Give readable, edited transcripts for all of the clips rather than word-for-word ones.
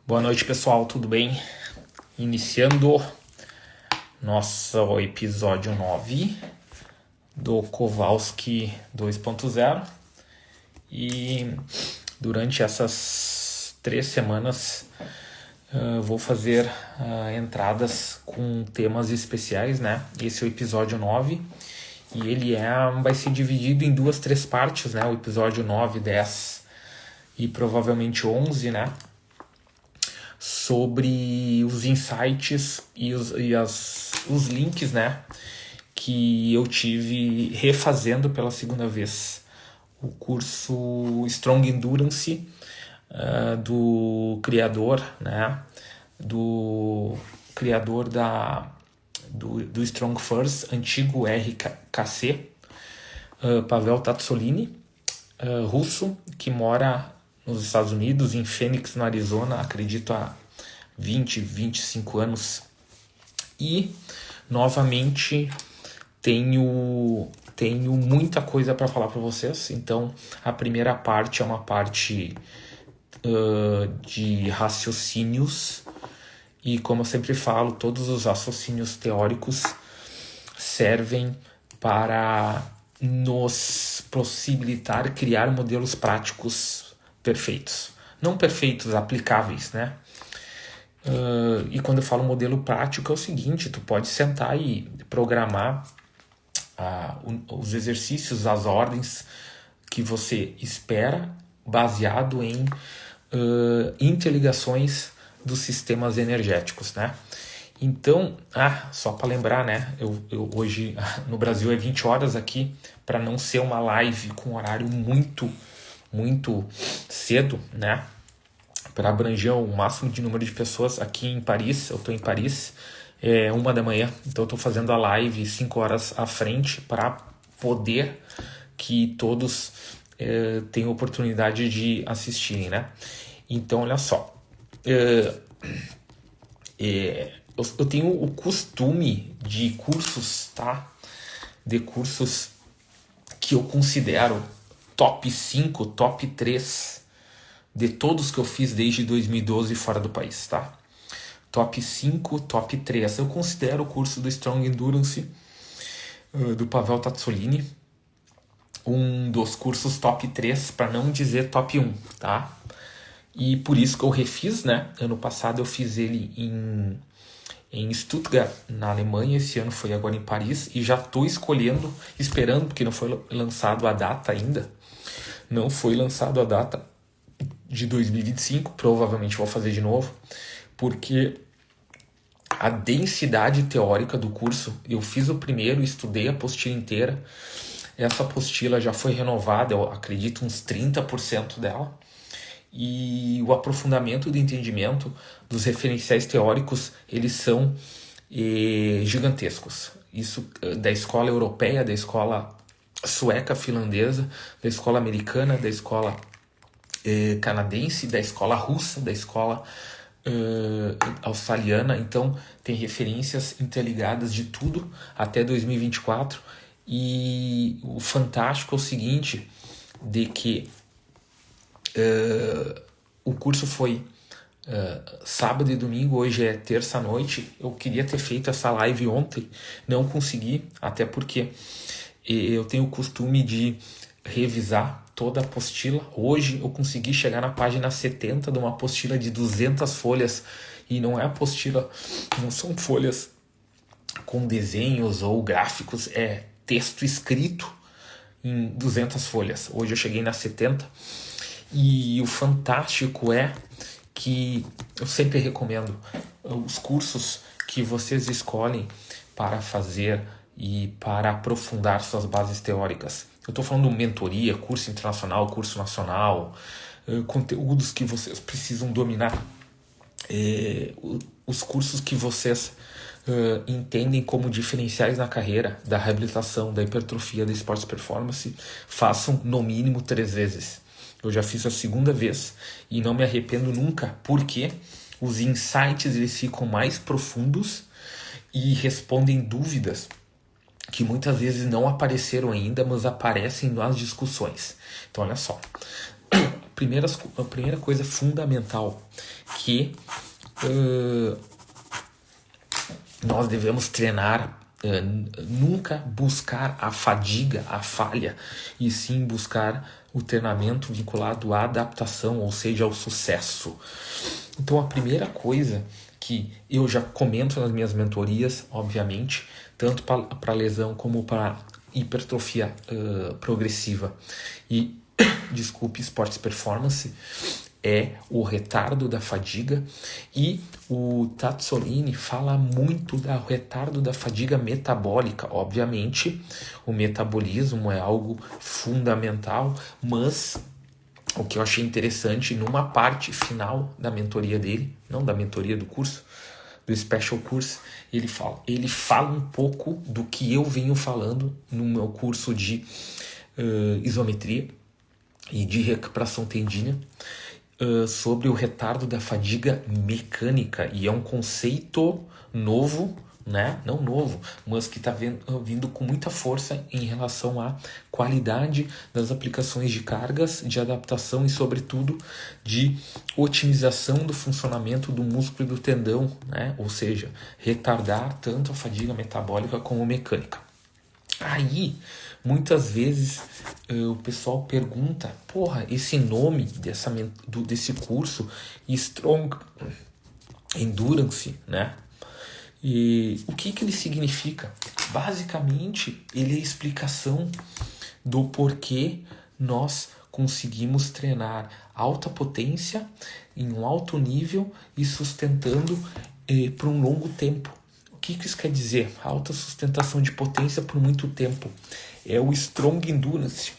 Boa noite, pessoal, tudo bem? Iniciando nosso episódio 9 do Kowalski 2.0 e durante essas 3 semanas vou fazer entradas com temas especiais, né? Esse é o episódio 9 e ele vai ser dividido em 3 partes, né? O episódio 9, 10 e provavelmente 11, né? Sobre os insights e os links, né, que eu tive refazendo pela segunda vez o curso Strong Endurance do criador, né, do criador do Strong First, antigo RKC, Pavel Tsatsouline, russo, que mora nos Estados Unidos, em Phoenix, no Arizona, acredito há 25 anos. E, novamente, tenho muita coisa para falar para vocês. Então, a primeira parte é uma parte de raciocínios. E, como eu sempre falo, todos os raciocínios teóricos servem para nos possibilitar criar modelos práticos perfeitos. Não perfeitos, aplicáveis, né? E quando eu falo modelo prático é o seguinte, tu pode sentar e programar os exercícios, as ordens que você espera baseado em interligações dos sistemas energéticos, né? Então, só para lembrar, né? Eu hoje no Brasil é 20 horas aqui, para não ser uma live com horário muito cedo, né? Para abranger o máximo de número de pessoas aqui em Paris. Eu estou em Paris, 1 da manhã, então eu estou fazendo a live 5 horas à frente para poder que todos tenham oportunidade de assistirem, né? Então, olha só. Eu tenho o costume de cursos, tá? De cursos que eu considero top 5, top 3 de todos que eu fiz desde 2012 fora do país, tá? Top 5, top 3. Eu considero o curso do Strong Endurance do Pavel Tsatsouline um dos cursos top 3, para não dizer top 1, tá? E por isso que eu refiz, né? Ano passado eu fiz ele em Stuttgart, na Alemanha. Esse ano foi agora em Paris. E já estou esperando, porque não foi lançado a data ainda. Não foi lançado a data de 2025. Provavelmente vou fazer de novo. Porque a densidade teórica do curso, eu fiz o primeiro, estudei a apostila inteira. Essa apostila já foi renovada, eu acredito, uns 30% dela. E o aprofundamento do entendimento dos referenciais teóricos, eles são gigantescos. Isso da escola europeia, da escola sueca, finlandesa, da escola americana, da escola canadense, da escola russa, da escola australiana. Então tem referências interligadas de tudo até 2024. E o fantástico é o seguinte, de que o curso foi sábado e domingo, hoje é terça-noite. Eu queria ter feito essa live ontem, não consegui, até porque eu tenho o costume de revisar toda a apostila. Hoje eu consegui chegar na página 70 de uma apostila de 200 folhas, e não é apostila, não são folhas com desenhos ou gráficos, é texto escrito em 200 folhas. Hoje eu cheguei na 70. E o fantástico é que eu sempre recomendo os cursos que vocês escolhem para fazer e para aprofundar suas bases teóricas. Eu estou falando mentoria, curso internacional, curso nacional, conteúdos que vocês precisam dominar, os cursos que vocês entendem como diferenciais na carreira, da reabilitação, da hipertrofia, da esportes performance. Façam no mínimo 3 vezes. Eu já fiz a segunda vez e não me arrependo nunca, porque os insights eles ficam mais profundos e respondem dúvidas que muitas vezes não apareceram ainda, mas aparecem nas discussões. Então, olha só. a primeira coisa fundamental que nós devemos treinar, nunca buscar a fadiga, a falha, e sim buscar o treinamento vinculado à adaptação, ou seja, ao sucesso. Então a primeira coisa que eu já comento nas minhas mentorias, obviamente, tanto para lesão como para hipertrofia progressiva e, desculpe, esportes performance, é o retardo da fadiga, e o Tazzolini fala muito do retardo da fadiga metabólica. Obviamente, o metabolismo é algo fundamental, mas o que eu achei interessante, numa parte final da mentoria dele, não da mentoria do curso, do Special Course, ele fala um pouco do que eu venho falando no meu curso de isometria e de recuperação tendínea, sobre o retardo da fadiga mecânica, e é um conceito novo, né? Não novo, mas que está vindo com muita força em relação à qualidade das aplicações de cargas, de adaptação e, sobretudo, de otimização do funcionamento do músculo e do tendão, né? Ou seja, retardar tanto a fadiga metabólica como mecânica. Aí, muitas vezes, o pessoal pergunta, esse nome desse curso, Strong Endurance, né? E o que ele significa? Basicamente, ele é a explicação do porquê nós conseguimos treinar alta potência em um alto nível e sustentando por um longo tempo. O que isso quer dizer? Alta sustentação de potência por muito tempo. É o Strong Endurance.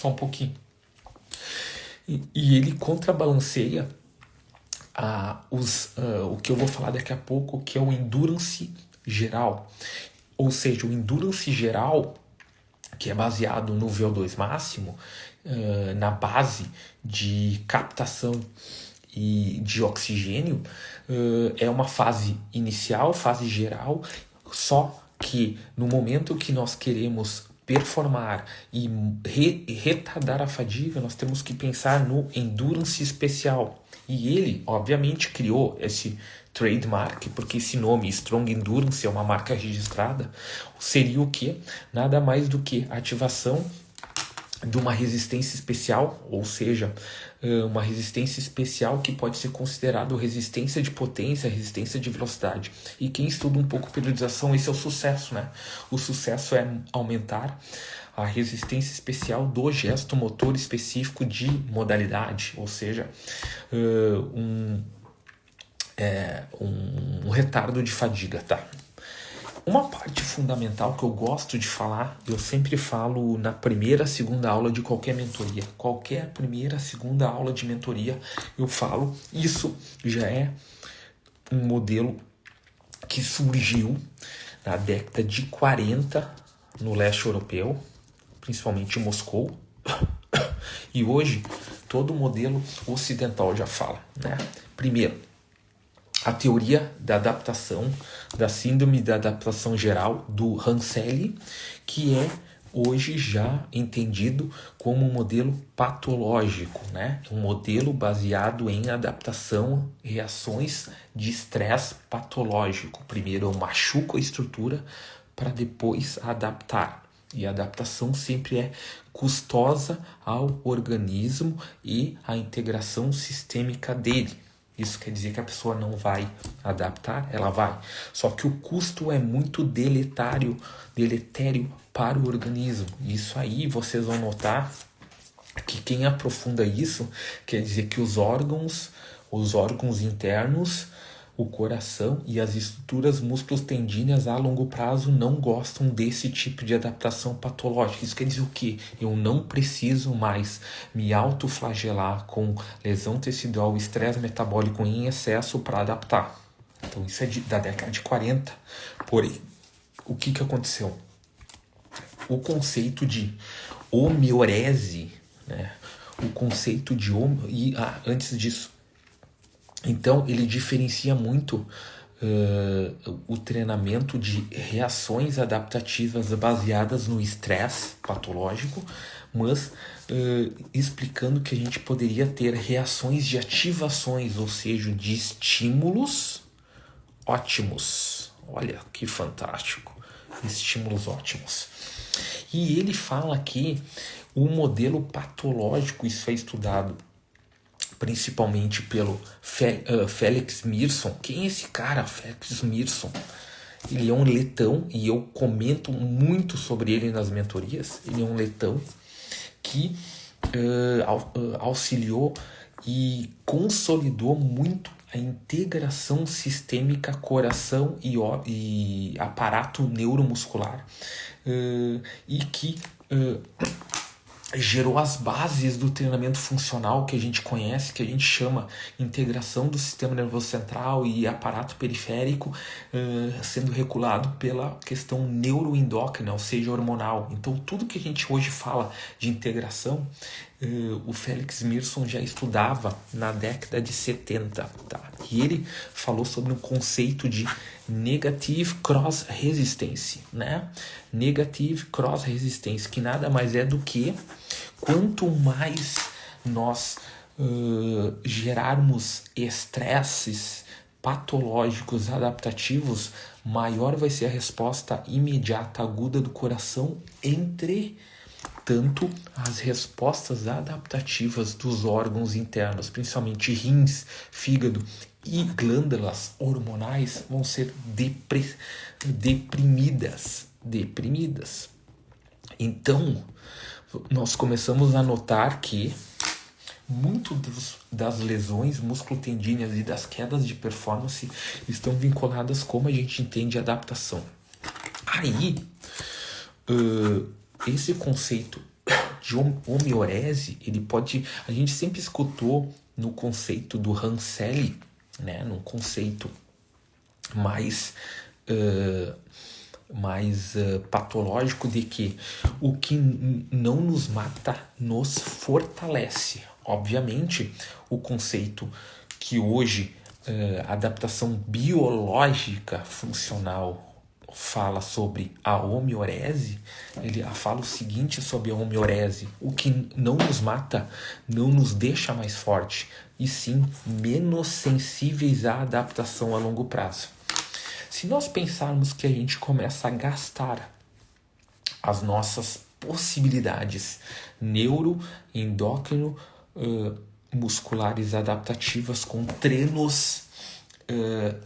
Só um pouquinho. E ele contrabalanceia o que eu vou falar daqui a pouco, que é o Endurance geral. Ou seja, o Endurance geral, que é baseado no VO2 máximo, na base de captação e de oxigênio, é uma fase inicial, fase geral, só que no momento que nós queremos performar e retardar a fadiga, nós temos que pensar no Endurance especial. E ele, obviamente, criou esse trademark, porque esse nome, Strong Endurance, é uma marca registrada. Seria o quê? Nada mais do que a ativação de uma resistência especial, ou seja, uma resistência especial que pode ser considerado resistência de potência, resistência de velocidade. E quem estuda um pouco periodização, esse é o sucesso, né? O sucesso é aumentar a resistência especial do gesto motor específico de modalidade, ou seja, um retardo de fadiga, tá? Uma parte fundamental que eu gosto de falar, eu sempre falo na primeira, segunda aula de qualquer mentoria. Qualquer primeira, segunda aula de mentoria eu falo. Isso já é um modelo que surgiu na década de 40 no leste europeu, principalmente em Moscou. E hoje todo modelo ocidental já fala, né? Primeiro, a teoria da adaptação, da síndrome da adaptação geral do Ranselli, que é hoje já entendido como um modelo patológico, né? Um modelo baseado em adaptação, reações de estresse patológico. Primeiro eu machuco a estrutura para depois adaptar. E a adaptação sempre é custosa ao organismo e à integração sistêmica dele. Isso quer dizer que a pessoa não vai adaptar, ela vai. Só que o custo é muito deletério para o organismo. Isso aí vocês vão notar que quem aprofunda isso quer dizer que os órgãos internos, o coração e as estruturas músculo-tendíneas a longo prazo não gostam desse tipo de adaptação patológica. Isso quer dizer o quê? Eu não preciso mais me autoflagelar com lesão tecidual, estresse metabólico em excesso para adaptar. Então isso é da década de 40. Porém, o que aconteceu? O conceito de homeorese, né? O conceito de antes disso, então, ele diferencia muito o treinamento de reações adaptativas baseadas no estresse patológico, mas explicando que a gente poderia ter reações de ativações, ou seja, de estímulos ótimos. Olha que fantástico, estímulos ótimos. E ele fala que o modelo patológico, isso é estudado principalmente pelo Felix Mierson. Quem é esse cara, Felix Mierson? Ele é um letão e eu comento muito sobre ele nas mentorias. Ele é um letão que auxiliou e consolidou muito a integração sistêmica coração e aparato neuromuscular e que gerou as bases do treinamento funcional que a gente conhece, que a gente chama integração do sistema nervoso central e aparato periférico, sendo regulado pela questão neuroendócrina, ou seja, hormonal. Então, tudo que a gente hoje fala de integração, o Felix Mierson já estudava na década de 70. Tá? E ele falou sobre um conceito de Negative Cross Resistance, né? Negative Cross Resistance, que nada mais é do que quanto mais nós gerarmos estresses patológicos adaptativos, maior vai ser a resposta imediata aguda do coração. Entretanto, as respostas adaptativas dos órgãos internos, principalmente rins, fígado e glândulas hormonais, vão ser deprimidas. Então, nós começamos a notar que muito das lesões musculotendíneas e das quedas de performance estão vinculadas como a gente entende a adaptação. Aí, esse conceito de homeorese, ele pode... A gente sempre escutou no conceito do Rancelli, né, num conceito mais patológico de que o que não nos mata nos fortalece. Obviamente, o conceito que hoje a adaptação biológica funcional fala sobre a homeorese, ele fala o seguinte sobre a homeorese: o que não nos mata não nos deixa mais forte, e sim menos sensíveis à adaptação a longo prazo. Se nós pensarmos que a gente começa a gastar as nossas possibilidades neuroendócrino musculares adaptativas com treinos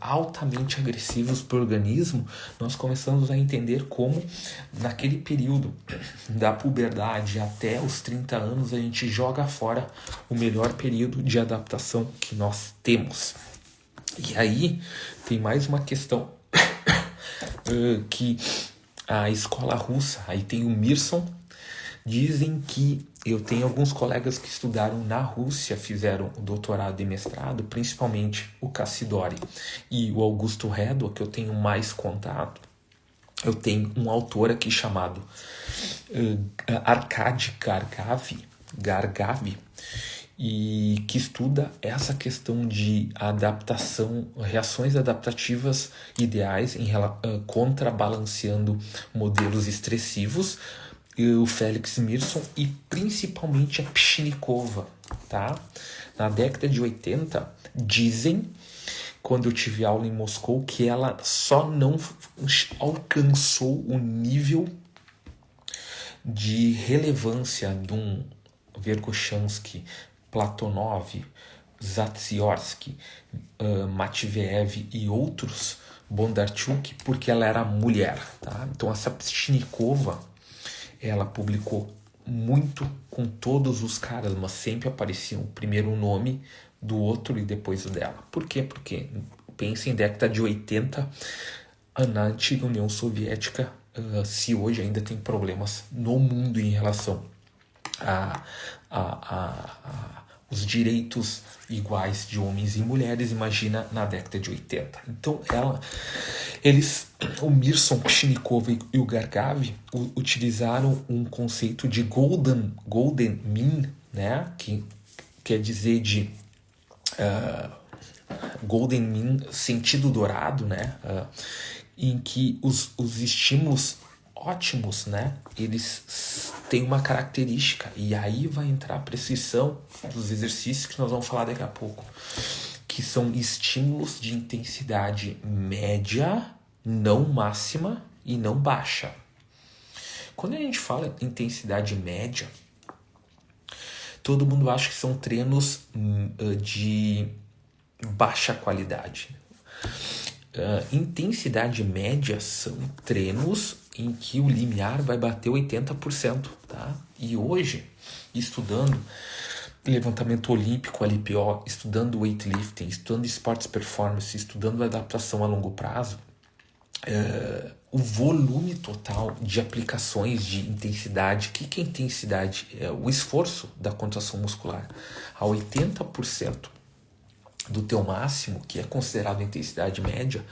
altamente agressivos para o organismo, nós começamos a entender como naquele período da puberdade até os 30 anos a gente joga fora o melhor período de adaptação que nós temos. E aí tem mais uma questão que a escola russa, aí tem o Mierson, dizem que eu tenho alguns colegas que estudaram na Rússia, fizeram o doutorado e mestrado, principalmente o Cassidori e o Augusto Redwa, que eu tenho mais contato. Eu tenho um autor aqui chamado Arkady Gargavi, e que estuda essa questão de adaptação, reações adaptativas ideais contrabalanceando modelos estressivos, o Felix Mierson e principalmente a Pshnikova, tá? Na década de 80, dizem, quando eu tive aula em Moscou, que ela só não alcançou o nível de relevância de um Verkhoshansky, Platonov, Zatsiorsky, Matveev e outros, Bondarchuk, porque ela era mulher, tá? Então essa Pshnikova, ela publicou muito com todos os caras, mas sempre aparecia o primeiro nome do outro e depois o dela. Por quê? Porque, pensa em década de 80, na antiga União Soviética, se hoje ainda tem problemas no mundo em relação os direitos iguais de homens e mulheres, imagina na década de 80. Então o Mierson, Pshnikova e o Gargavi utilizaram um conceito de golden mean, né, que quer dizer de golden mean, sentido dourado, né, em que os estímulos ótimos, né? Eles têm uma característica, e aí vai entrar a prescrição dos exercícios que nós vamos falar daqui a pouco, que são estímulos de intensidade média, não máxima e não baixa. Quando a gente fala intensidade média, todo mundo acha que são treinos de baixa qualidade. Intensidade média são treinos em que o limiar vai bater 80%, tá? E hoje, estudando levantamento olímpico, LPO, estudando weightlifting, estudando esportes performance, estudando adaptação a longo prazo, o volume total de aplicações de intensidade, o que é intensidade? É o esforço da contração muscular a 80% do teu máximo, que é considerado intensidade média,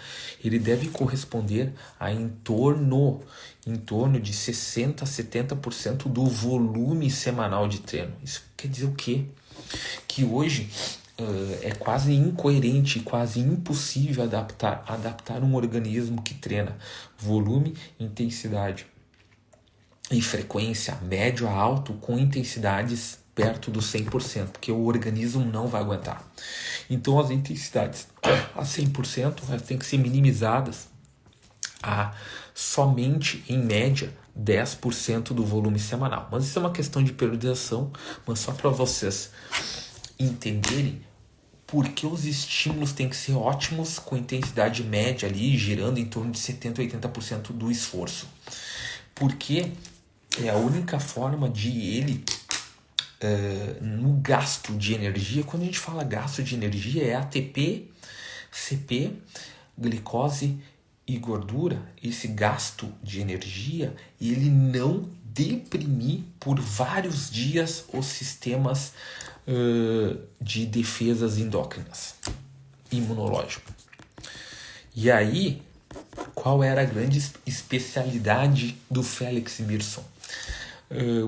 ele deve corresponder a em torno de 60% a 70% do volume semanal de treino. Isso quer dizer o quê? Que hoje é quase incoerente, quase impossível adaptar um organismo que treina volume, intensidade e frequência médio a alto com intensidades perto do 100%, porque o organismo não vai aguentar. Então as intensidades a 100% elas têm que ser minimizadas a somente, em média, 10% do volume semanal. Mas isso é uma questão de periodização, mas só para vocês entenderem por que os estímulos têm que ser ótimos com intensidade média ali, girando em torno de 70% a 80% do esforço. Porque é a única forma de ele, no gasto de energia, quando a gente fala gasto de energia, é ATP, CP, glicose e gordura. Esse gasto de energia, ele não deprimir por vários dias os sistemas de defesas endócrinas, imunológico. E aí, qual era a grande especialidade do Felix Birson?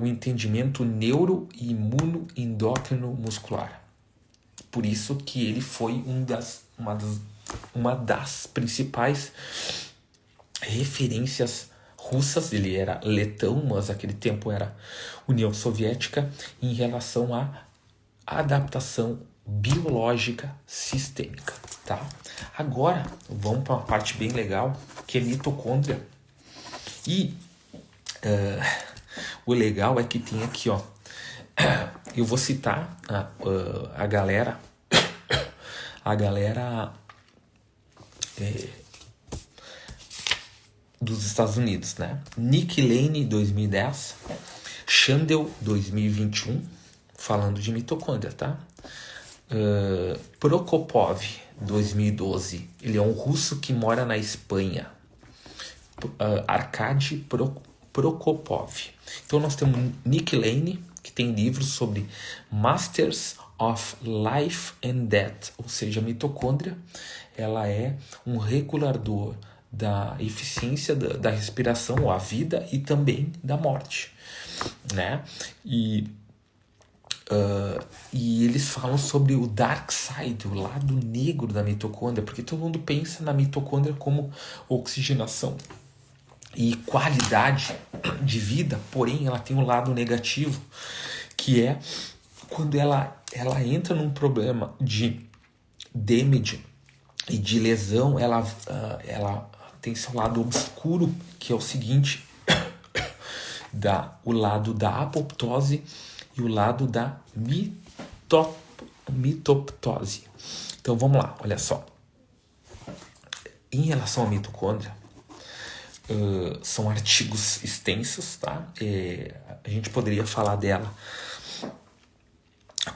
O entendimento neuro-imuno-endócrino muscular. Por isso que ele foi uma das principais referências russas. Ele era letão, mas naquele tempo era União Soviética, em relação à adaptação biológica sistêmica, tá? Agora, vamos para uma parte bem legal, que é mitocôndria. E o legal é que tem aqui, ó, eu vou citar a galera dos Estados Unidos, né? Nick Lane, 2010, Chandel, 2021, falando de mitocôndria, tá? Prokopov, 2012, ele é um russo que mora na Espanha. Arkady Prokopov. Então nós temos Nick Lane, que tem livros sobre Masters of Life and Death, ou seja, a mitocôndria, ela é um regulador da eficiência da respiração, a vida e também da morte, né? E eles falam sobre o dark side, o lado negro da mitocôndria, porque todo mundo pensa na mitocôndria como oxigenação e qualidade de vida, porém ela tem um lado negativo, que é quando ela entra num problema de damage e de lesão, ela tem seu lado obscuro, que é o seguinte, o lado da apoptose e o lado da mitoptose. Então vamos lá, olha só. Em relação à mitocôndria, são artigos extensos, tá? A gente poderia falar dela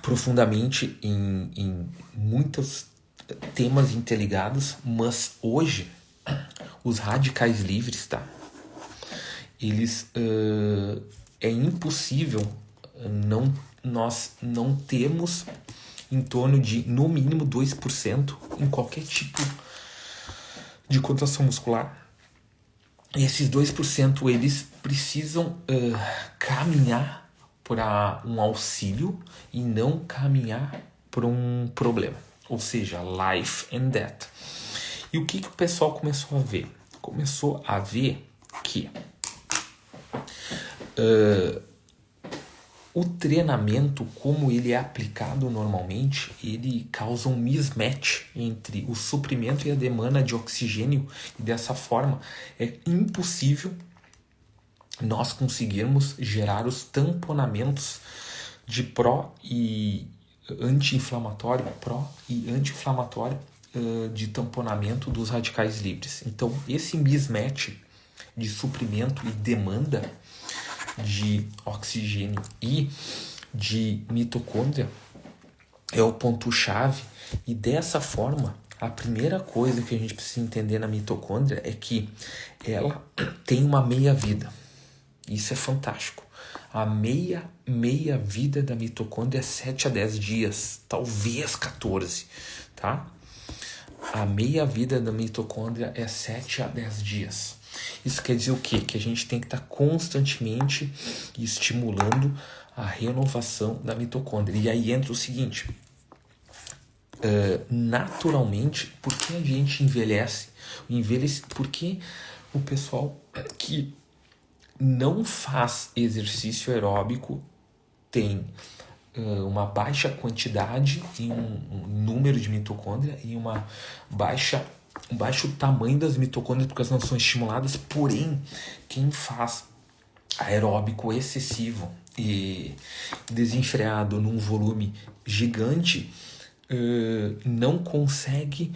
profundamente em muitos temas interligados, mas hoje os radicais livres, tá? Eles é impossível nós não termos em torno de no mínimo 2% em qualquer tipo de contração muscular. E esses 2% eles precisam caminhar para um auxílio e não caminhar para um problema. Ou seja, life and death. E o que o pessoal começou a ver? Começou a ver que O treinamento, como ele é aplicado normalmente, ele causa um mismatch entre o suprimento e a demanda de oxigênio, e dessa forma é impossível nós conseguirmos gerar os tamponamentos de pró e anti-inflamatório, de tamponamento dos radicais livres. Então, esse mismatch de suprimento e demanda de oxigênio e de mitocôndria é o ponto-chave, e dessa forma, a primeira coisa que a gente precisa entender na mitocôndria é que ela tem uma meia-vida. Isso é fantástico. A meia-vida da mitocôndria é 7 a 10 dias, talvez 14, tá? A meia-vida da mitocôndria é 7 a 10 dias. Isso quer dizer o quê? Que a gente tem que estar constantemente estimulando a renovação da mitocôndria. E aí entra o seguinte, naturalmente, por que a gente envelhece? Por que o pessoal que não faz exercício aeróbico tem uma baixa quantidade e um número de mitocôndria e um baixo tamanho das mitocôndrias porque elas não são estimuladas, porém quem faz aeróbico excessivo e desenfreado num volume gigante não consegue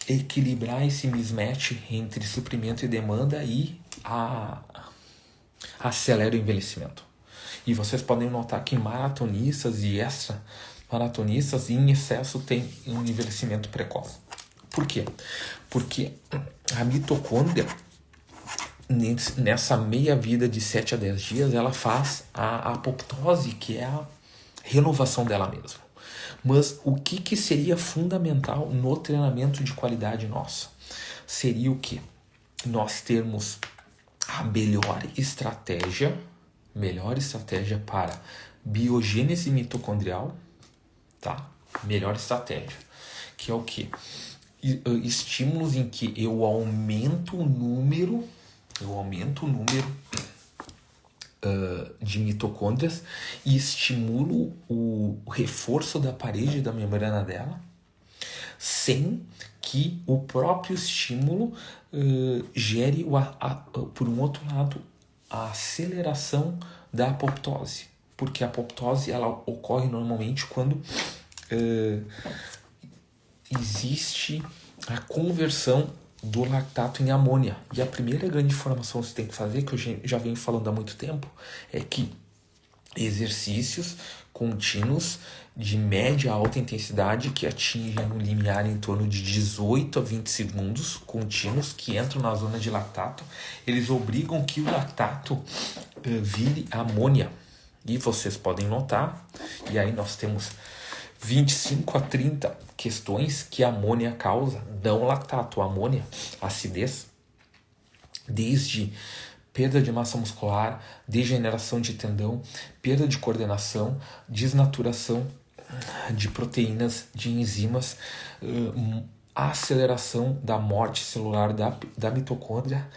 equilibrar esse mismatch entre suprimento e demanda e acelera o envelhecimento. E vocês podem notar que maratonistas e extra-maratonistas em excesso têm um envelhecimento precoce. Por quê? Porque a mitocôndria, nessa meia-vida de 7 a 10 dias, ela faz a apoptose, que é a renovação dela mesma. Mas o que seria fundamental no treinamento de qualidade nossa? Seria o quê? Nós termos a melhor estratégia para biogênese mitocondrial, tá? Melhor estratégia, que é o quê? Estímulos em que eu aumento o número de mitocôndrias e estimulo o reforço da parede da membrana dela, sem que o próprio estímulo gere, por um outro lado, a aceleração da apoptose. Porque a apoptose ela ocorre normalmente quando existe a conversão do lactato em amônia. E a primeira grande informação que você tem que fazer, que eu já venho falando há muito tempo, é que exercícios contínuos de média a alta intensidade que atingem um limiar em torno de 18 a 20 segundos contínuos, que entram na zona de lactato, eles obrigam que o lactato vire amônia. E vocês podem notar, e aí nós temos 25 a 30 questões que a amônia causa, não lactato, amônia, acidez, desde perda de massa muscular, degeneração de tendão, perda de coordenação, desnaturação de proteínas, de enzimas, aceleração da morte celular da mitocôndria,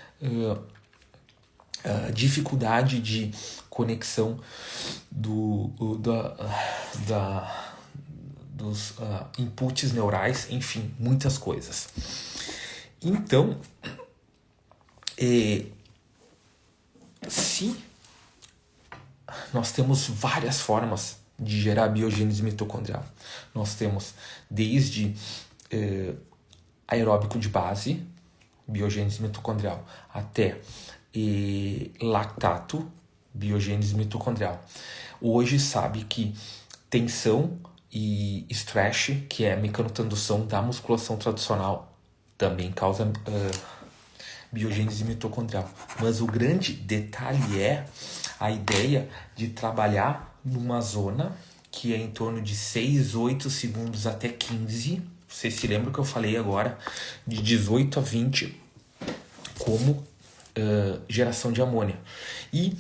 dificuldade de conexão dos inputs neurais, enfim, muitas coisas. Então, se nós temos várias formas de gerar biogênese mitocondrial. Nós temos desde aeróbico de base, biogênese mitocondrial, até lactato, biogênese mitocondrial. Hoje sabe que tensão e stretch, que é a mecanotransdução da musculação tradicional, também causa biogênese mitocondrial. Mas o grande detalhe é a ideia de trabalhar numa zona que é em torno de 6, 8 segundos até 15. Vocês se lembram que eu falei agora de 18 a 20 como geração de amônia. E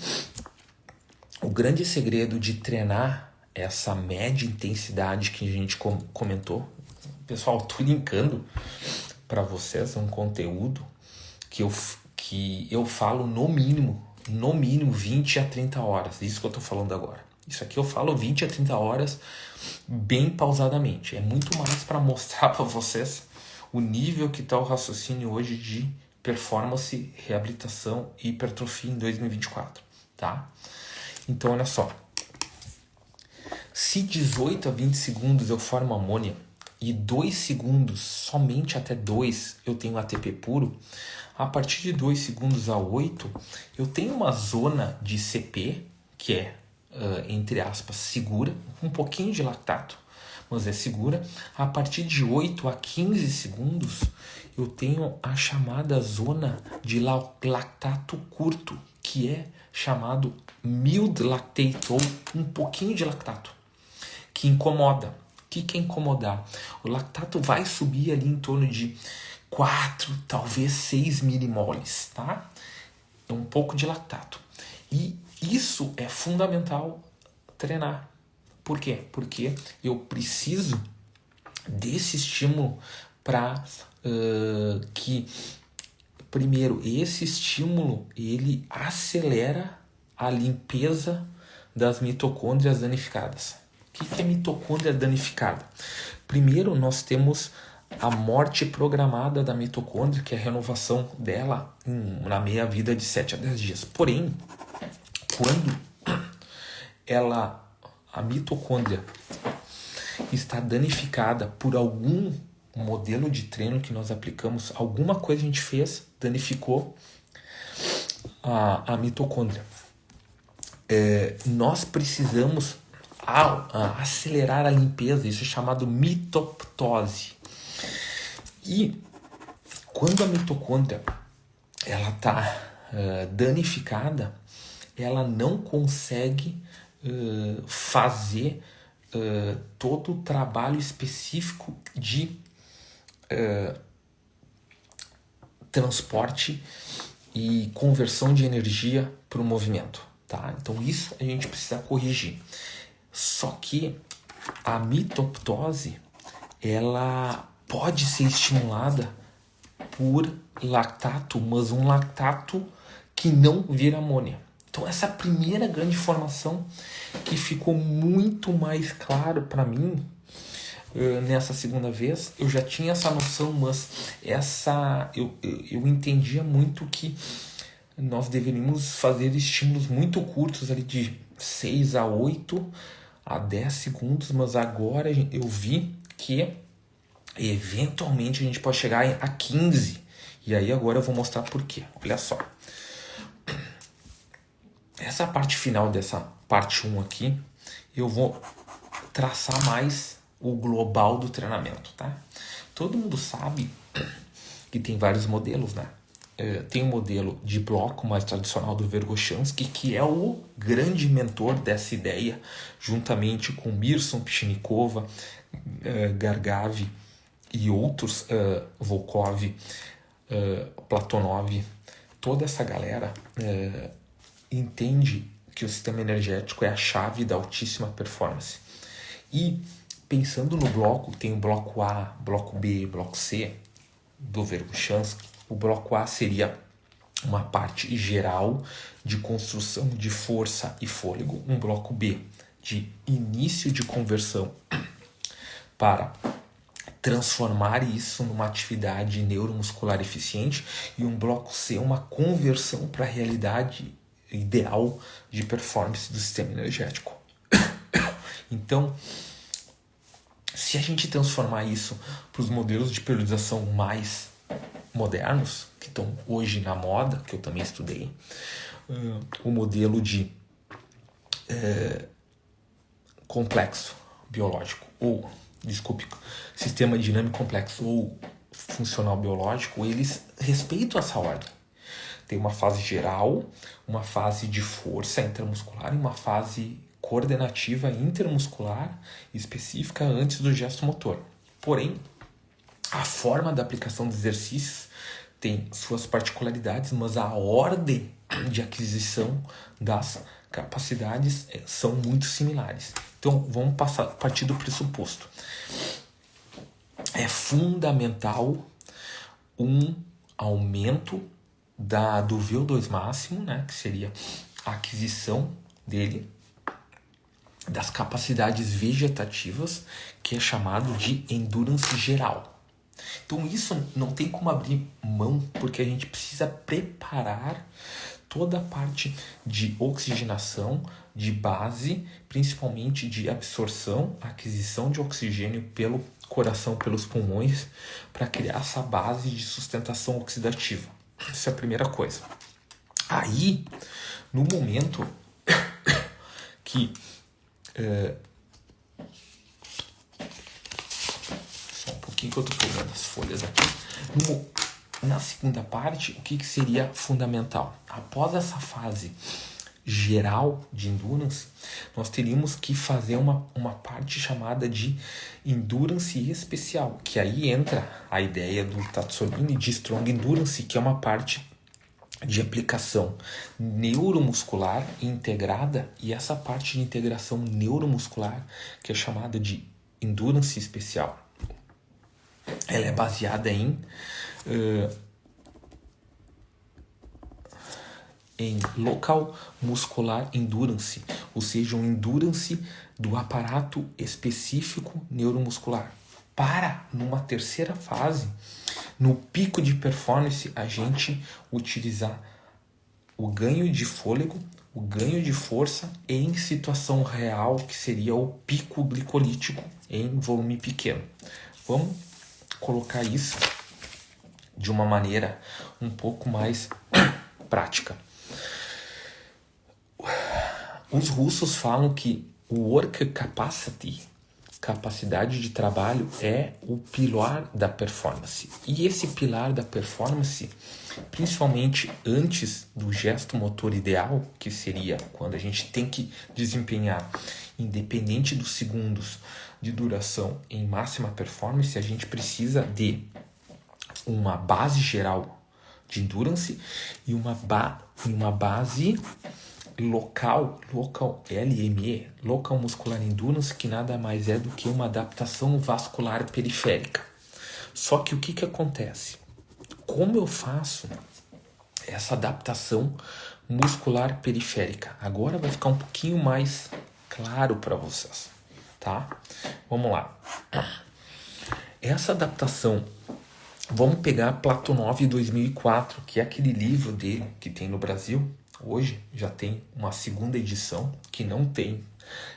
o grande segredo de treinar essa média intensidade que a gente comentou, pessoal, estou linkando para vocês um conteúdo que eu falo no mínimo no mínimo 20 a 30 horas. Isso que eu tô falando agora. Isso aqui eu falo 20 a 30 horas bem pausadamente. É muito mais para mostrar para vocês o nível que está o raciocínio hoje de performance, reabilitação e hipertrofia em 2024, tá? Então, olha só. Se 18 a 20 segundos eu formo amônia e 2 segundos, somente até 2, eu tenho ATP puro, a partir de 2 segundos a 8, eu tenho uma zona de CP, que é, entre aspas, segura, um pouquinho de lactato, mas é segura. A partir de 8 a 15 segundos, eu tenho a chamada zona de lactato curto, que é chamado mild lactate, ou um pouquinho de lactato, que incomoda. O que é incomodar? O lactato vai subir ali em torno de 4, talvez 6 milimoles, tá? É um pouco de lactato. E isso é fundamental treinar. Por quê? Porque eu preciso desse estímulo para que, primeiro, esse estímulo ele acelera a limpeza das mitocôndrias danificadas. O que é mitocôndria danificada? Primeiro, nós temos a morte programada da mitocôndria, que é a renovação dela na meia-vida de 7 a 10 dias. Porém, quando a mitocôndria está danificada por algum modelo de treino que nós aplicamos, alguma coisa a gente fez, danificou a mitocôndria. Nós precisamos acelerar a limpeza, isso é chamado mitoptose. E quando a mitocôndria ela está danificada, ela não consegue fazer todo o trabalho específico de transporte e conversão de energia para o movimento, tá? Então isso a gente precisa corrigir. Só que a mitoptose ela pode ser estimulada por lactato, mas um lactato que não vira amônia. Então essa é a primeira grande informação que ficou muito mais claro para mim nessa segunda vez. Eu já tinha essa noção, mas eu entendia muito que nós deveríamos fazer estímulos muito curtos ali de 6 a 8 a 10 segundos, mas agora eu vi que eventualmente a gente pode chegar a 15. E aí agora eu vou mostrar por quê. Olha só. Essa parte final dessa parte 1 aqui, eu vou traçar mais o global do treinamento, tá? Todo mundo sabe que tem vários modelos, né? Tem o modelo de bloco mais tradicional do Verkhoshansky, que é o grande mentor dessa ideia, juntamente com Mirson, Pishnikova, Gargav e outros, Volkov, Platonov. Toda essa galera entende que o sistema energético é a chave da altíssima performance. E pensando no bloco, tem o bloco A, bloco B, bloco C do Verkhoshansky. O bloco A seria uma parte geral de construção de força e fôlego. Um bloco B de início de conversão para transformar isso numa atividade neuromuscular eficiente. E um bloco C, uma conversão para a realidade ideal de performance do sistema energético. Então, se a gente transformar isso para os modelos de periodização mais modernos, que estão hoje na moda, que eu também estudei, o modelo de complexo biológico, ou, desculpe, sistema dinâmico complexo ou funcional biológico, eles respeitam essa ordem. Tem uma fase geral, uma fase de força intramuscular e uma fase coordenativa intermuscular específica antes do gesto motor. Porém, a forma da aplicação dos exercícios tem suas particularidades, mas a ordem de aquisição das capacidades são muito similares. Então, vamos partir do pressuposto. É fundamental um aumento do VO2 máximo, né, que seria a aquisição dele, das capacidades vegetativas, que é chamado de endurance geral. Então isso não tem como abrir mão, porque a gente precisa preparar toda a parte de oxigenação, de base, principalmente de absorção, aquisição de oxigênio pelo coração, pelos pulmões, para criar essa base de sustentação oxidativa. Essa é a primeira coisa. Aí, no momento que só um pouquinho que eu tô pegando as folhas aqui. Na segunda parte, o que seria fundamental? Após essa fase geral de endurance, nós teríamos que fazer uma parte chamada de endurance especial, que aí entra a ideia do Tazzolini de Strong Endurance, que é uma parte de aplicação neuromuscular integrada, e essa parte de integração neuromuscular, que é chamada de endurance especial, ela é baseada em local muscular endurance, ou seja, um endurance do aparato específico neuromuscular. Para, numa terceira fase, no pico de performance, a gente utilizar o ganho de fôlego, o ganho de força em situação real, que seria o pico glicolítico em volume pequeno. Vamos colocar isso de uma maneira um pouco mais prática. Os russos falam que o work capacity, capacidade de trabalho, é o pilar da performance. E esse pilar da performance, principalmente antes do gesto motor ideal, que seria quando a gente tem que desempenhar, independente dos segundos de duração em máxima performance, a gente precisa de uma base geral de endurance e uma base local LME, local muscular endurance, que nada mais é do que uma adaptação vascular periférica. Só que o que acontece? Como eu faço essa adaptação muscular periférica? Agora vai ficar um pouquinho mais claro para vocês, tá? Vamos lá. Essa adaptação, vamos pegar Platonov 2004, que é aquele livro dele que tem no Brasil. Hoje já tem uma segunda edição, que não tem.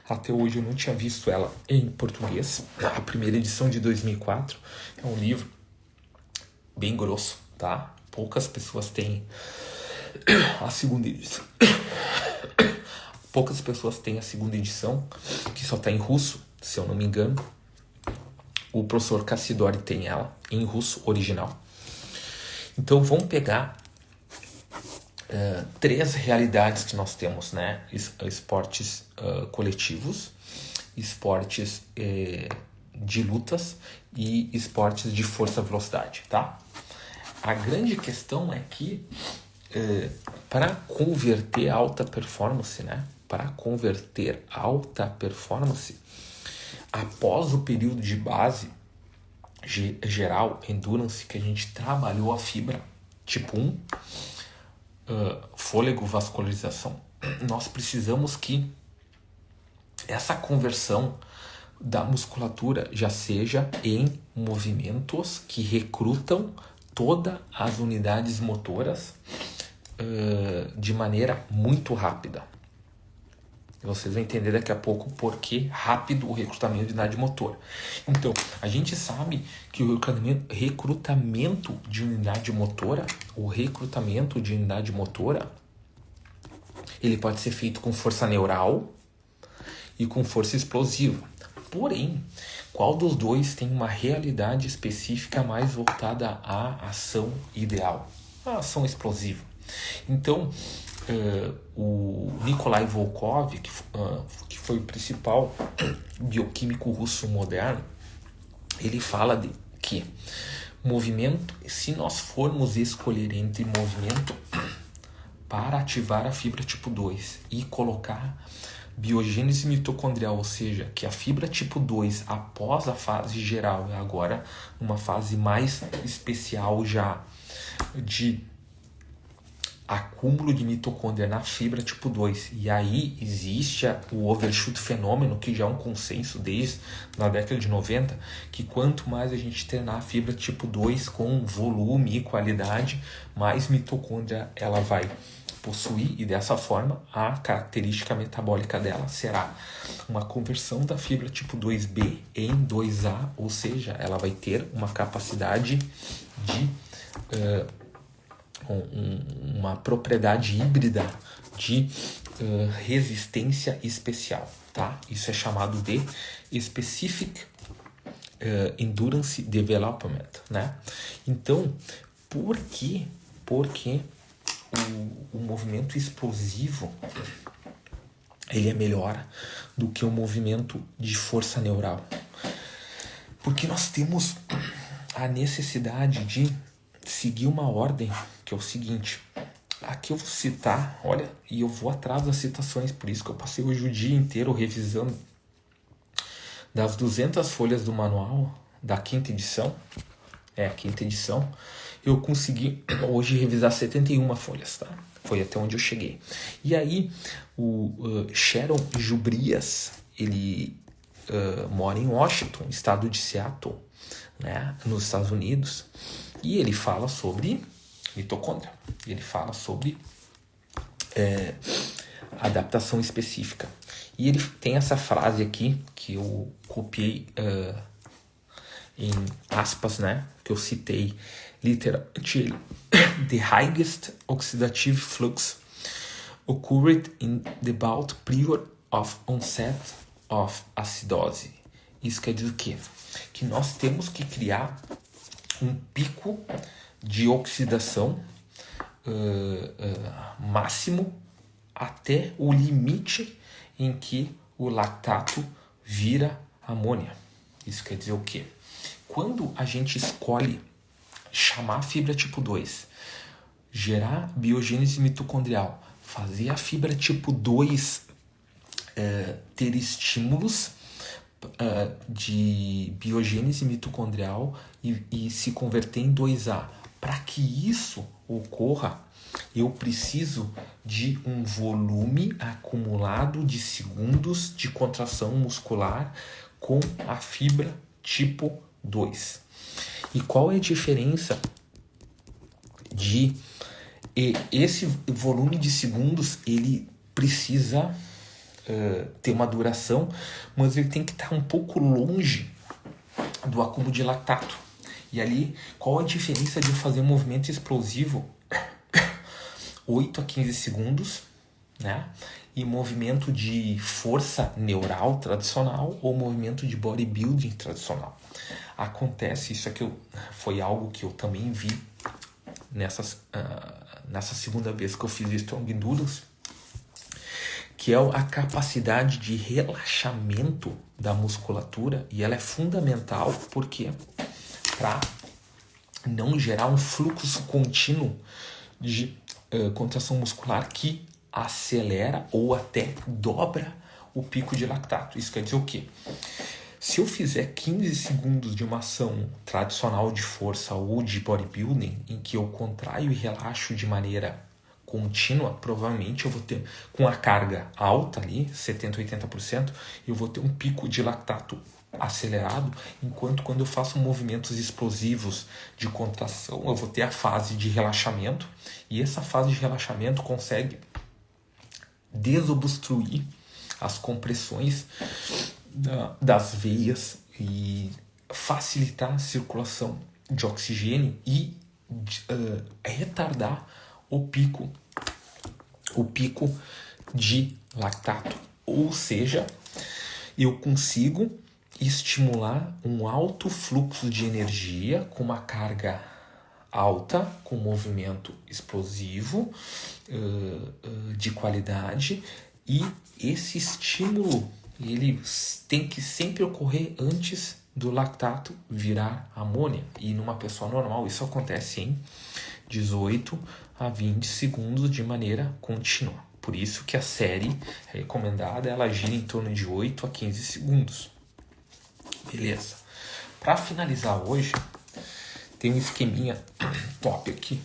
Até hoje eu não tinha visto ela em português. A primeira edição de 2004 é um livro bem grosso, tá? Poucas pessoas têm a segunda edição. Poucas pessoas têm a segunda edição, que só está em russo, se eu não me engano. O professor Cassidori tem ela em russo original. Então vamos pegar três realidades que nós temos, né? Esportes coletivos, esportes de lutas e esportes de força-velocidade, tá? A grande questão é que para converter alta performance, né? Para converter alta performance, após o período de base geral, endurance, que a gente trabalhou a fibra tipo 1, fôlego, vascularização, nós precisamos que essa conversão da musculatura já seja em movimentos que recrutam todas as unidades motoras de maneira muito rápida. Vocês vão entender daqui a pouco por que rápido o recrutamento de unidade motora. Então, a gente sabe que o recrutamento de unidade motora, ele pode ser feito com força neural e com força explosiva. Porém, qual dos dois tem uma realidade específica mais voltada à ação ideal? A ação explosiva. Então, o Nikolai Volkov, que foi o principal bioquímico russo moderno, ele fala de que movimento, se nós formos escolher entre movimento para ativar a fibra tipo 2 e colocar biogênese mitocondrial, ou seja, que a fibra tipo 2 após a fase geral é agora uma fase mais especial já de acúmulo de mitocôndria na fibra tipo 2. E aí existe o overshoot fenômeno, que já é um consenso desde na década de 90, que quanto mais a gente treinar a fibra tipo 2 com volume e qualidade, mais mitocôndria ela vai possuir, e dessa forma a característica metabólica dela será uma conversão da fibra tipo 2B em 2A, ou seja, ela vai ter uma capacidade de uma propriedade híbrida de resistência especial, tá? Isso é chamado de Specific Endurance Development, né? Então, por que o movimento explosivo ele é melhor do que o movimento de força neural? Porque nós temos a necessidade de seguir uma ordem, que é o seguinte. Aqui eu vou citar, olha, e eu vou atrás das citações, por isso que eu passei hoje o dia inteiro revisando das 200 folhas do manual da quinta edição, eu consegui hoje revisar 71 folhas, tá? Foi até onde eu cheguei. E aí, o Sharon Jubrias, ele mora em Washington, estado de Seattle, né, nos Estados Unidos, e ele fala sobre mitocôndria. Ele fala sobre adaptação específica. E ele tem essa frase aqui, que eu copiei em aspas, né, que eu citei literalmente. The highest oxidative flux occurred in the bout prior of onset of acidose. Isso quer dizer o quê? Que nós temos que criar um pico de oxidação máximo até o limite em que o lactato vira amônia. Isso quer dizer o quê? Quando a gente escolhe chamar a fibra tipo 2, gerar biogênese mitocondrial, fazer a fibra tipo 2 ter estímulos de biogênese mitocondrial e se converter em 2A. Para que isso ocorra, eu preciso de um volume acumulado de segundos de contração muscular com a fibra tipo 2. E qual é a diferença de esse volume de segundos? Ele precisa ter uma duração, mas ele tem que estar um pouco longe do acúmulo de lactato. E ali, qual a diferença de eu fazer um movimento explosivo 8 a 15 segundos, né? E movimento de força neural tradicional ou movimento de bodybuilding tradicional. Acontece, isso aqui foi algo que eu também vi nessa segunda vez que eu fiz Strong Endurance, que é a capacidade de relaxamento da musculatura, e ela é fundamental porque para não gerar um fluxo contínuo de contração muscular que acelera ou até dobra o pico de lactato. Isso quer dizer o quê? Se eu fizer 15 segundos de uma ação tradicional de força ou de bodybuilding, em que eu contraio e relaxo de maneira contínua, provavelmente eu vou ter, com a carga alta ali, 70%, 80%, eu vou ter um pico de lactato acelerado, enquanto quando eu faço movimentos explosivos de contração, eu vou ter a fase de relaxamento, e essa fase de relaxamento consegue desobstruir as compressões das veias e facilitar a circulação de oxigênio e retardar o pico de lactato. Ou seja, eu consigo estimular um alto fluxo de energia com uma carga alta, com movimento explosivo de qualidade, e esse estímulo ele tem que sempre ocorrer antes do lactato virar amônia, e numa pessoa normal isso acontece em 18 a 20 segundos de maneira contínua. Por isso que a série recomendada ela gira em torno de 8 a 15 segundos. Beleza. Para finalizar hoje, tem um esqueminha top aqui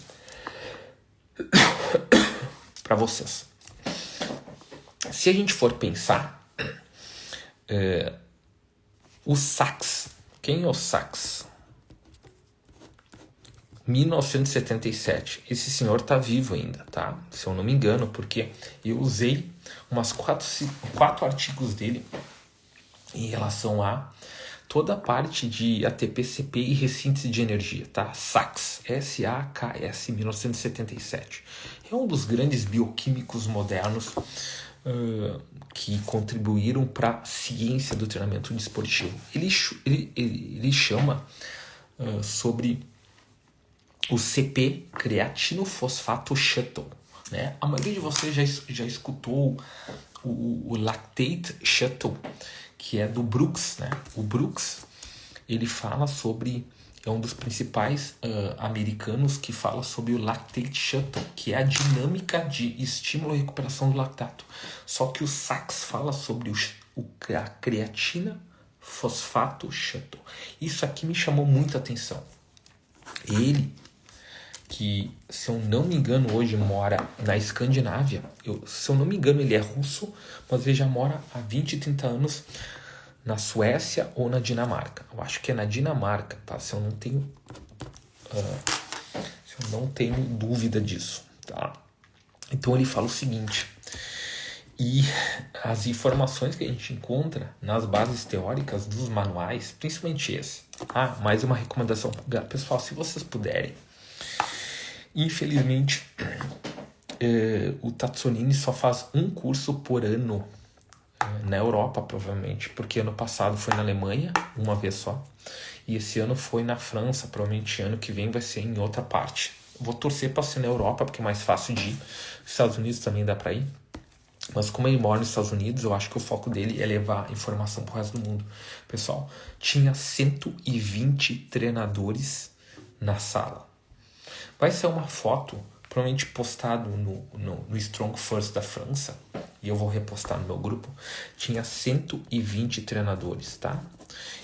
para vocês. Se a gente for pensar, o Sachs, quem é o Sachs? 1977. Esse senhor tá vivo ainda, tá? Se eu não me engano, porque eu usei umas quatro artigos dele em relação a toda a parte de ATP-CP e ressíntese de energia, tá? Sachs, S-A-K-S, 1977. É um dos grandes bioquímicos modernos que contribuíram para a ciência do treinamento desportivo. Ele chama sobre o CP, creatinofosfato shuttle, né? A maioria de vocês já escutou o lactate shuttle, que é do Brooks, né? O Brooks, ele fala sobre, é um dos principais americanos que fala sobre o lactate shuttle, que é a dinâmica de estímulo e recuperação do lactato. Só que o Sachs fala sobre a creatina fosfato shuttle. Isso aqui me chamou muita atenção. Ele, que, se eu não me engano, hoje mora na Escandinávia. Se eu não me engano, ele é russo, mas ele já mora há 20, 30 anos na Suécia ou na Dinamarca. Eu acho que é na Dinamarca, tá? Se eu não tenho dúvida disso, tá? Então ele fala o seguinte: e as informações que a gente encontra nas bases teóricas dos manuais, principalmente esse. Mais uma recomendação, pessoal, se vocês puderem. Infelizmente, o Tatsonini só faz um curso por ano na Europa, provavelmente, porque ano passado foi na Alemanha, uma vez só, e esse ano foi na França, provavelmente ano que vem vai ser em outra parte. Vou torcer para ser na Europa, porque é mais fácil de ir. Nos Estados Unidos também dá para ir, mas como ele mora nos Estados Unidos, eu acho que o foco dele é levar informação para o resto do mundo. Pessoal, tinha 120 treinadores na sala. Vai ser uma foto, provavelmente postado no Strong First da França, e eu vou repostar no meu grupo. Tinha 120 treinadores, tá?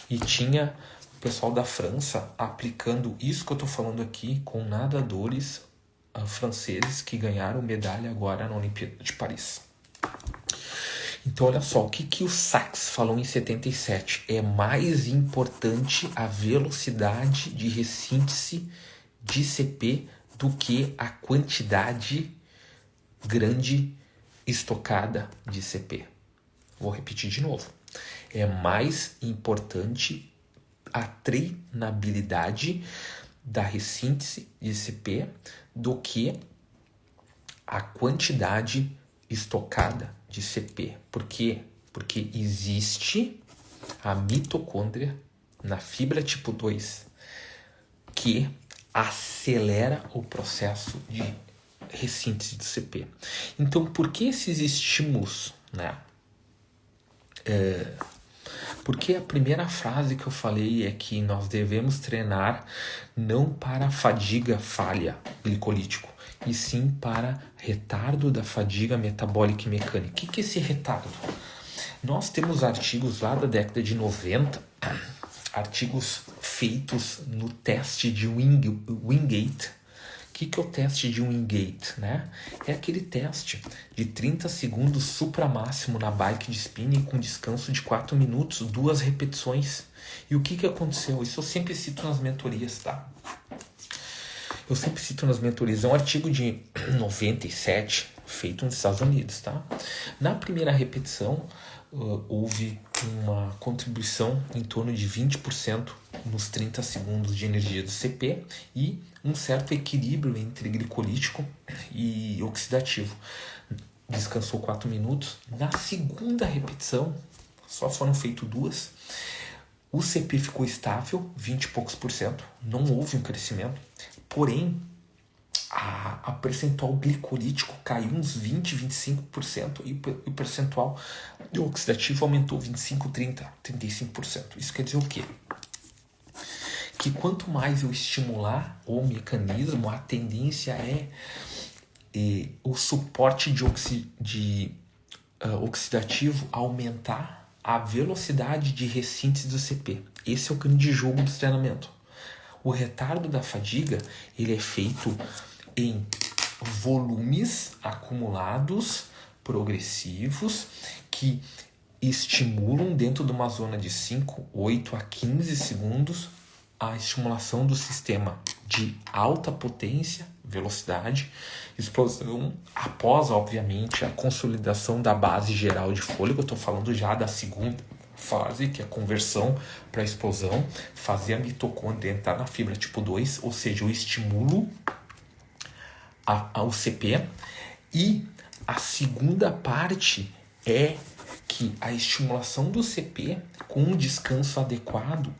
E tinha o pessoal da França aplicando isso que eu tô falando aqui com nadadores franceses que ganharam medalha agora na Olimpíada de Paris. Então, olha só, o que o Sachs falou em 77? É mais importante a velocidade de ressíntese de CP do que a quantidade grande estocada de CP. Vou repetir de novo. É mais importante a treinabilidade da ressíntese de CP do que a quantidade estocada de CP. Por quê? Porque existe a mitocôndria na fibra tipo 2 que acelera o processo de ressíntese do CP. Então, por que esses estímulos, né? Porque a primeira frase que eu falei é que nós devemos treinar não para fadiga falha glicolítico, e sim para retardo da fadiga metabólica e mecânica. O que é esse retardo? Nós temos artigos lá da década de 90, artigos feitos no teste de Wingate. O que é o teste de Wingate, né? É aquele teste de 30 segundos supramáximo na bike de spinning com descanso de 4 minutos, 2 repetições. E o que aconteceu? Isso eu sempre cito nas mentorias, tá? Eu sempre cito nas mentorias. É um artigo de 97, feito nos Estados Unidos, tá? Na primeira repetição, houve uma contribuição em torno de 20% nos 30 segundos de energia do CP e um certo equilíbrio entre glicolítico e oxidativo. Descansou 4 minutos. Na segunda repetição, só foram feitas 2, o CP ficou estável, 20 e poucos %, não houve um crescimento, porém a percentual glicolítico caiu uns 20, 25% e o percentual oxidativo aumentou 25, 30, 35%. Isso quer dizer o quê? Que quanto mais eu estimular o mecanismo, a tendência é o suporte oxidativo aumentar a velocidade de ressíntese do CP. Esse é o grande jogo do treinamento. O retardo da fadiga, ele é feito em volumes acumulados progressivos que estimulam dentro de uma zona de 5, 8 a 15 segundos a estimulação do sistema de alta potência, velocidade, explosão, após, obviamente, a consolidação da base geral de fôlego. Eu estou falando já da segunda fase, que é a conversão para a explosão, fazer a mitocôndria entrar na fibra tipo 2, ou seja, eu estimulo ao CP. E a segunda parte é que a estimulação do CP com um descanso adequado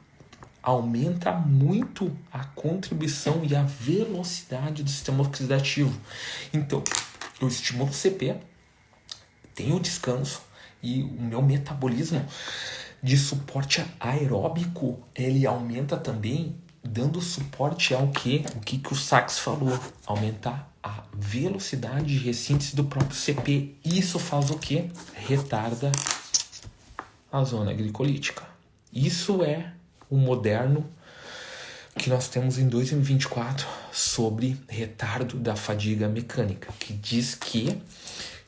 aumenta muito a contribuição e a velocidade do sistema oxidativo. Então, eu estimulo o CP, tenho o descanso e o meu metabolismo de suporte aeróbico, ele aumenta também, dando suporte ao quê? O que o Sachs falou? Aumentar a velocidade de ressíntese do próprio CP. Isso faz o quê? Retarda a zona glicolítica. Isso é o moderno que nós temos em 2024 sobre retardo da fadiga mecânica, que diz que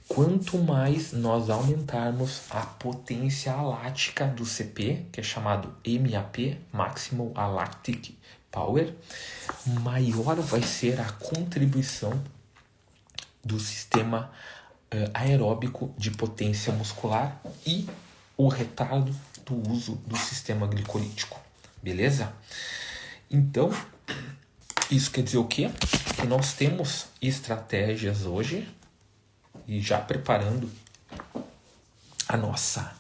quanto mais nós aumentarmos a potência alática do CP, que é chamado MAP, Maximal Alactic Power, maior vai ser a contribuição do sistema aeróbico de potência muscular e o retardo do uso do sistema glicolítico. Beleza? Então, isso quer dizer o quê? Que nós temos estratégias hoje e já preparando a nossa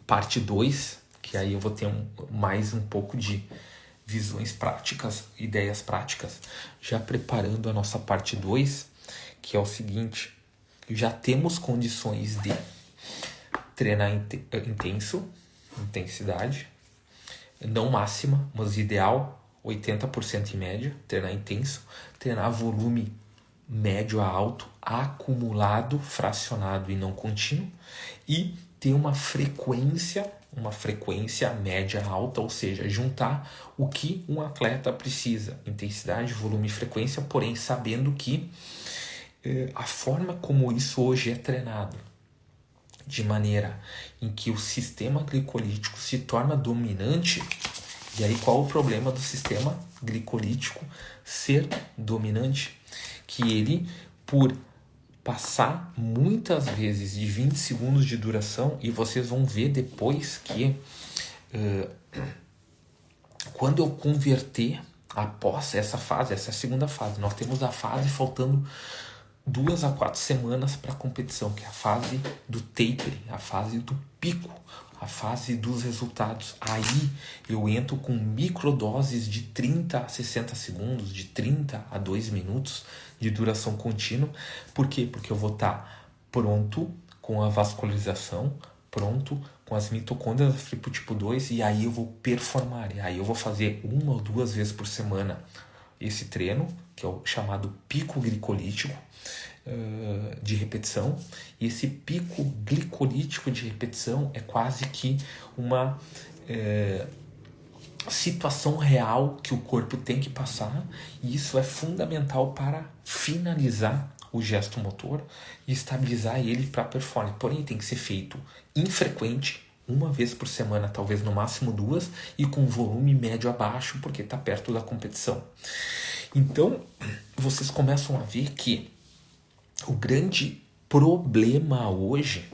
parte 2, que aí eu vou ter mais um pouco de visões práticas, ideias práticas, já preparando a nossa parte 2, que é o seguinte: já temos condições de treinar intensidade, não máxima, mas ideal, 80% em média, treinar intenso, treinar volume médio a alto, acumulado, fracionado e não contínuo, e ter uma frequência média alta, ou seja, juntar o que um atleta precisa, intensidade, volume e frequência, porém sabendo que a forma como isso hoje é treinado, de maneira em que o sistema glicolítico se torna dominante. E aí qual o problema do sistema glicolítico ser dominante? Que ele, por passar muitas vezes de 20 segundos de duração, e vocês vão ver depois que quando eu converter após essa fase, essa é a segunda fase, nós temos a fase faltando 2 a 4 semanas para a competição, que é a fase do tapering, a fase do pico, a fase dos resultados. Aí eu entro com microdoses de 30 a 60 segundos, de 30 a 2 minutos de duração contínua. Por quê? Porque eu vou estar pronto com a vascularização, pronto com as mitocôndrias da fibra tipo 2, e aí eu vou performar. E aí eu vou fazer 1 ou 2 vezes por semana esse treino, que é o chamado pico glicolítico de repetição. E esse pico glicolítico de repetição é quase que uma situação real que o corpo tem que passar, e isso é fundamental para finalizar o gesto motor e estabilizar ele para a performance. Porém, tem que ser feito infrequente, 1 vez por semana, talvez no máximo 2, e com volume médio abaixo, porque está perto da competição. Então, vocês começam a ver que o grande problema hoje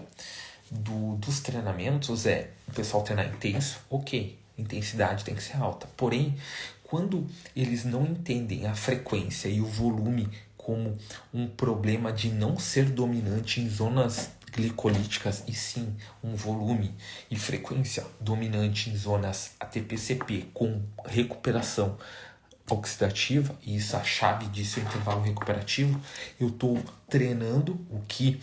dos treinamentos é o pessoal treinar intenso, ok, intensidade tem que ser alta. Porém, quando eles não entendem a frequência e o volume como um problema de não ser dominante em zonas glicolíticas, e sim um volume e frequência dominante em zonas ATP-CP com recuperação oxidativa, e isso, a chave disso é o intervalo recuperativo, eu estou treinando o que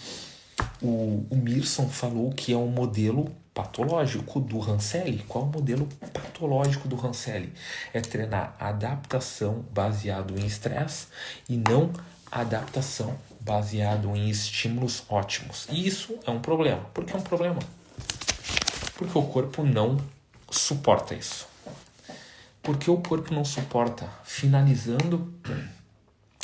o Mearson falou que é um modelo patológico do Rancelli. Qual é o modelo patológico do Rancelli? É treinar adaptação baseado em estresse e não adaptação baseado em estímulos ótimos. E isso é um problema. Por que é um problema? Porque o corpo não suporta isso. Porque o corpo não suporta, finalizando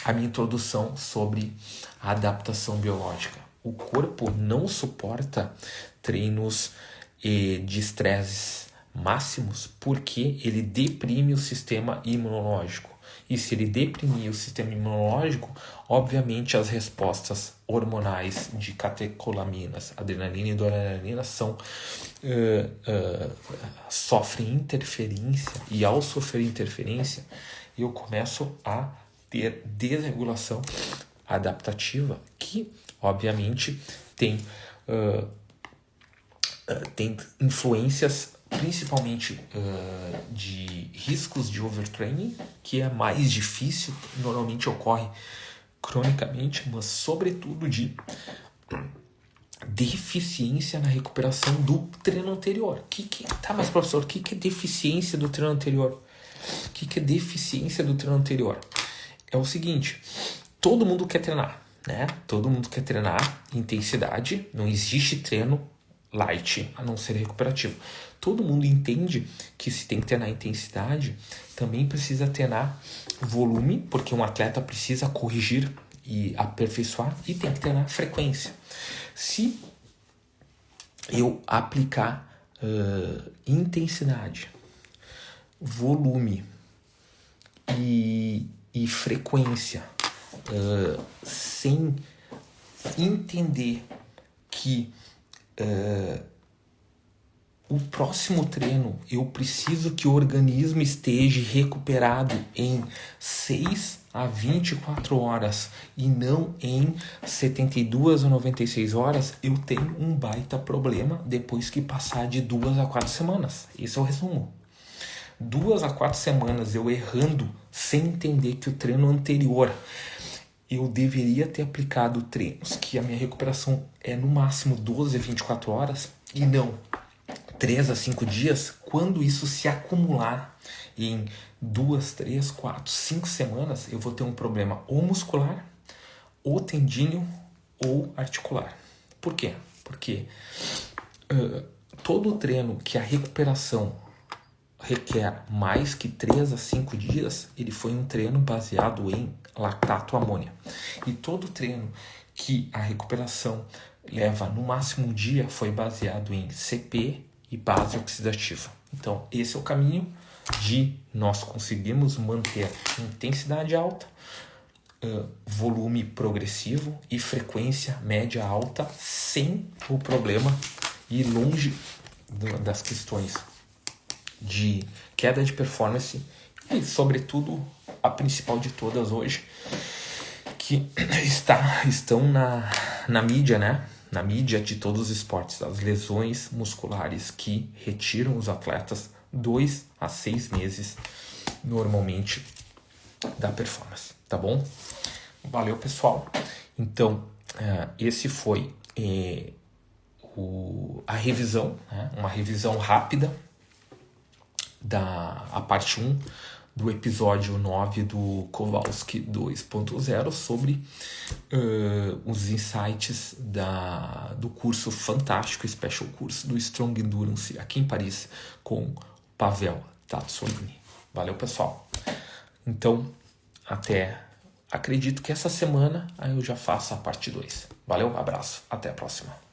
a minha introdução sobre a adaptação biológica. O corpo não suporta treinos de estresses máximos porque ele deprime o sistema imunológico. E se ele deprimir o sistema imunológico, obviamente as respostas hormonais de catecolaminas, adrenalina e noradrenalina sofrem interferência, e ao sofrer interferência, eu começo a ter desregulação adaptativa, que obviamente tem influências principalmente de riscos de overtraining, que é mais difícil, normalmente ocorre cronicamente, mas sobretudo de deficiência na recuperação do treino anterior. Tá, mas professor, o que é deficiência do treino anterior? O que é deficiência do treino anterior? É o seguinte, todo mundo quer treinar, né? Todo mundo quer treinar intensidade, não existe treino light, a não ser recuperativo. Todo mundo entende que se tem que treinar intensidade, também precisa treinar volume, porque um atleta precisa corrigir e aperfeiçoar, e tem que treinar frequência. Se eu aplicar intensidade, volume e frequência, sem entender que o próximo treino eu preciso que o organismo esteja recuperado em 6 a 24 horas e não em 72 ou 96 horas, eu tenho um baita problema depois que passar de 2 a 4 semanas. Esse é o resumo. 2 a 4 semanas eu errando sem entender que o treino anterior eu deveria ter aplicado treinos que a minha recuperação é no máximo 12 a 24 horas e não 3 a 5 dias. Quando isso se acumular em 2, 3, 4, 5 semanas, eu vou ter um problema ou muscular, ou tendíneo, ou articular. Por quê? Porque todo treino que a recuperação requer mais que 3 a 5 dias, ele foi um treino baseado em lactato amônia. E todo treino que a recuperação leva no máximo um dia foi baseado em CP e base oxidativa. Então, esse é o caminho de nós conseguirmos manter intensidade alta, volume progressivo e frequência média alta sem o problema e longe das questões de queda de performance e, sobretudo, a principal de todas hoje, que estão na mídia, né? Na mídia de todos os esportes, as lesões musculares que retiram os atletas 2 a 6 meses, normalmente, da performance, tá bom? Valeu, pessoal. Então, esse foi a revisão, né? Uma revisão rápida a parte 1 do episódio 9 do Kowalski 2.0 sobre os insights do curso fantástico, special curso do Strong Endurance aqui em Paris com Pavel Tsatsouline. Valeu, pessoal. Então, acredito que essa semana eu já faço a parte 2. Valeu, abraço, até a próxima.